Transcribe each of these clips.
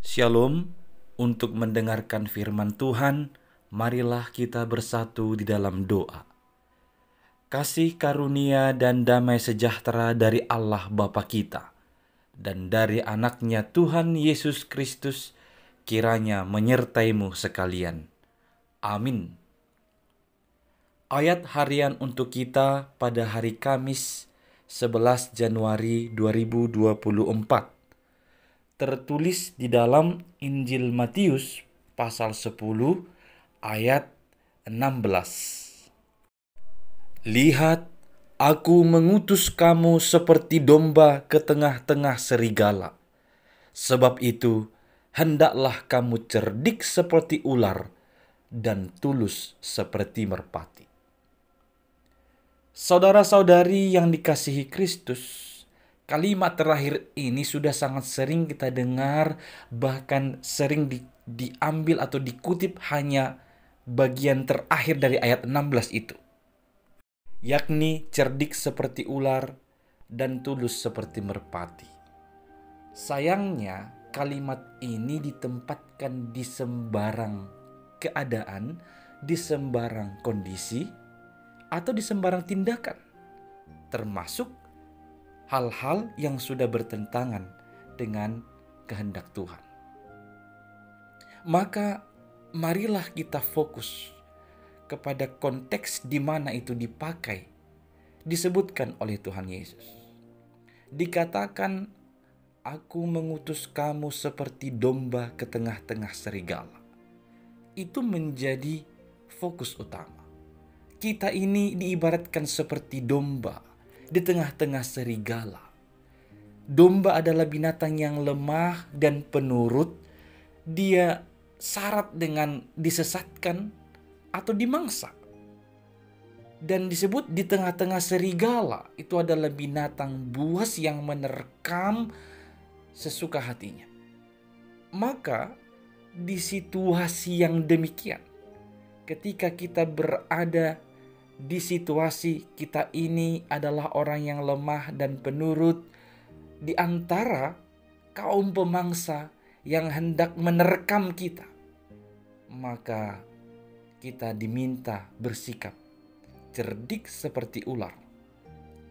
Shalom, untuk mendengarkan firman Tuhan, marilah kita bersatu di dalam doa. Kasih karunia dan damai sejahtera dari Allah Bapa kita dan dari anaknya Tuhan Yesus Kristus kiranya menyertaimu sekalian. Amin. Ayat harian untuk kita pada hari Kamis 11 Januari 2024 tertulis di dalam Injil Matius pasal 10 ayat 16. Lihat, aku mengutus kamu seperti domba ke tengah-tengah serigala. Sebab itu, hendaklah kamu cerdik seperti ular dan tulus seperti merpati. Saudara-saudari yang dikasihi Kristus, kalimat terakhir ini sudah sangat sering kita dengar, bahkan sering diambil atau dikutip hanya bagian terakhir dari ayat 16 itu. Yakni cerdik seperti ular dan tulus seperti merpati. Sayangnya, kalimat ini ditempatkan di sembarang keadaan, di sembarang kondisi, atau di sembarang tindakan, termasuk hal-hal yang sudah bertentangan dengan kehendak Tuhan. Maka marilah kita fokus kepada konteks di mana itu dipakai, disebutkan oleh Tuhan Yesus. Dikatakan, aku mengutus kamu seperti domba ke tengah-tengah serigala. Itu menjadi fokus utama. Kita ini diibaratkan seperti domba di tengah-tengah serigala. Domba adalah binatang yang lemah dan penurut. Dia syarat dengan disesatkan atau dimangsa. Dan disebut di tengah-tengah serigala, itu adalah binatang buas yang menerkam sesuka hatinya. Maka di situasi yang demikian, ketika kita berada di situasi kita ini adalah orang yang lemah dan penurut di antara kaum pemangsa yang hendak menerkam kita, maka kita diminta bersikap cerdik seperti ular,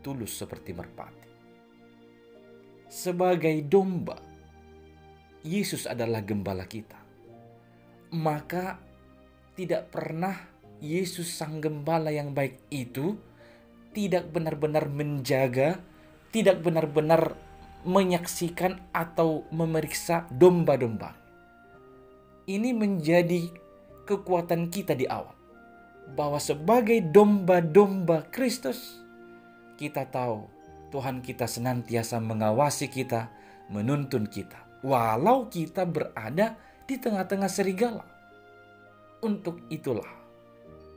tulus seperti merpati. Sebagai domba, Yesus adalah gembala kita. Maka tidak pernah Yesus sang gembala yang baik itu tidak benar-benar menjaga, tidak benar-benar menyaksikan atau memeriksa domba-domba. Ini menjadi kekuatan kita di awal, bahwa sebagai domba-domba Kristus, kita tahu Tuhan kita senantiasa mengawasi kita, menuntun kita, walau kita berada di tengah-tengah serigala. Untuk itulah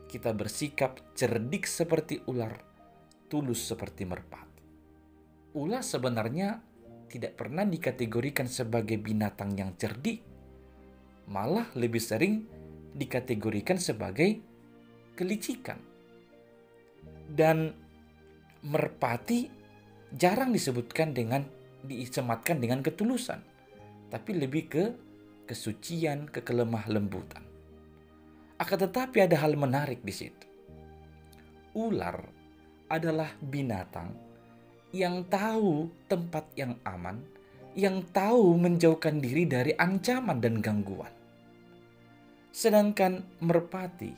kita bersikap cerdik seperti ular, tulus seperti merpati. Ular sebenarnya tidak pernah dikategorikan sebagai binatang yang cerdik, malah lebih sering dikategorikan sebagai kelicikan. Dan merpati jarang disematkan dengan ketulusan, tapi lebih ke kesucian, ke kelemah lembutan. Akan tetapi ada hal menarik di situ. Ular adalah binatang yang tahu tempat yang aman, yang tahu menjauhkan diri dari ancaman dan gangguan. Sedangkan merpati,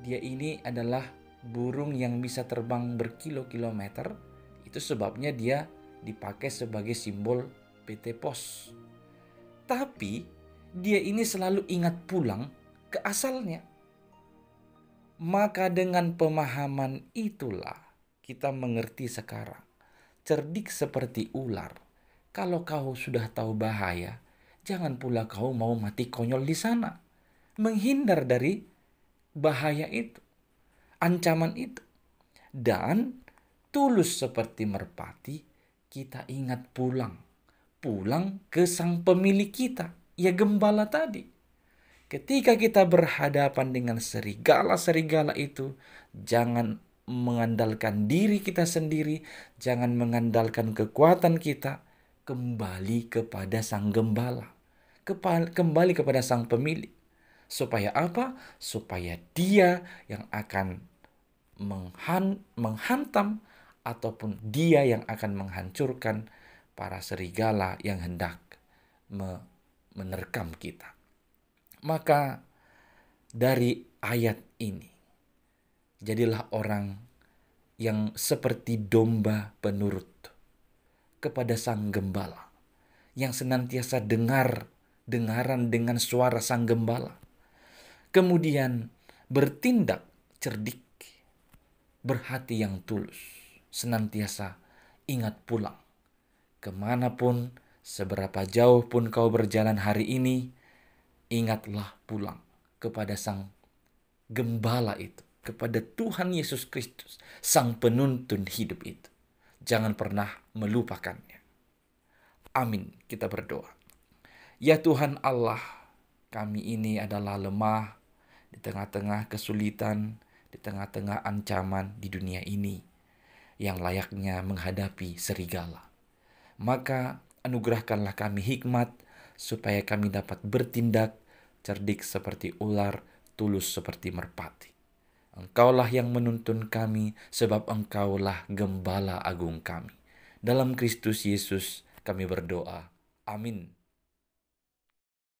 dia ini adalah burung yang bisa terbang berkilo-kilometer. Itu sebabnya dia dipakai sebagai simbol PT Pos. Tapi dia ini selalu ingat pulang ke asalnya. Maka dengan pemahaman itulah kita mengerti sekarang. Cerdik seperti ular. Kalau kau sudah tahu bahaya, jangan pula kau mau mati konyol di sana. Menghindar dari bahaya itu, ancaman itu. Dan tulus seperti merpati, kita ingat pulang ke sang pemilik kita, ya gembala tadi. Ketika kita berhadapan dengan serigala-serigala itu, jangan mengandalkan diri kita sendiri, jangan mengandalkan kekuatan kita, kembali kepada sang gembala. kembali kepada sang pemilik. Supaya apa? Supaya dia yang akan menghantam ataupun dia yang akan menghancurkan para serigala yang hendak menerkam kita. Maka dari ayat ini, jadilah orang yang seperti domba penurut kepada sang gembala, yang senantiasa dengaran dengan suara sang gembala, kemudian bertindak cerdik, berhati yang tulus, senantiasa ingat pulang. Kemanapun, seberapa jauh pun kau berjalan hari ini, ingatlah pulang kepada sang gembala itu, kepada Tuhan Yesus Kristus, sang penuntun hidup itu. Jangan pernah melupakannya. Amin, kita berdoa. Ya Tuhan Allah, kami ini adalah lemah di tengah-tengah kesulitan, di tengah-tengah ancaman di dunia ini yang layaknya menghadapi serigala. Maka anugerahkanlah kami hikmat supaya kami dapat bertindak cerdik seperti ular, tulus seperti merpati. Engkaulah yang menuntun kami sebab Engkaulah gembala agung kami. Dalam Kristus Yesus kami berdoa. Amin.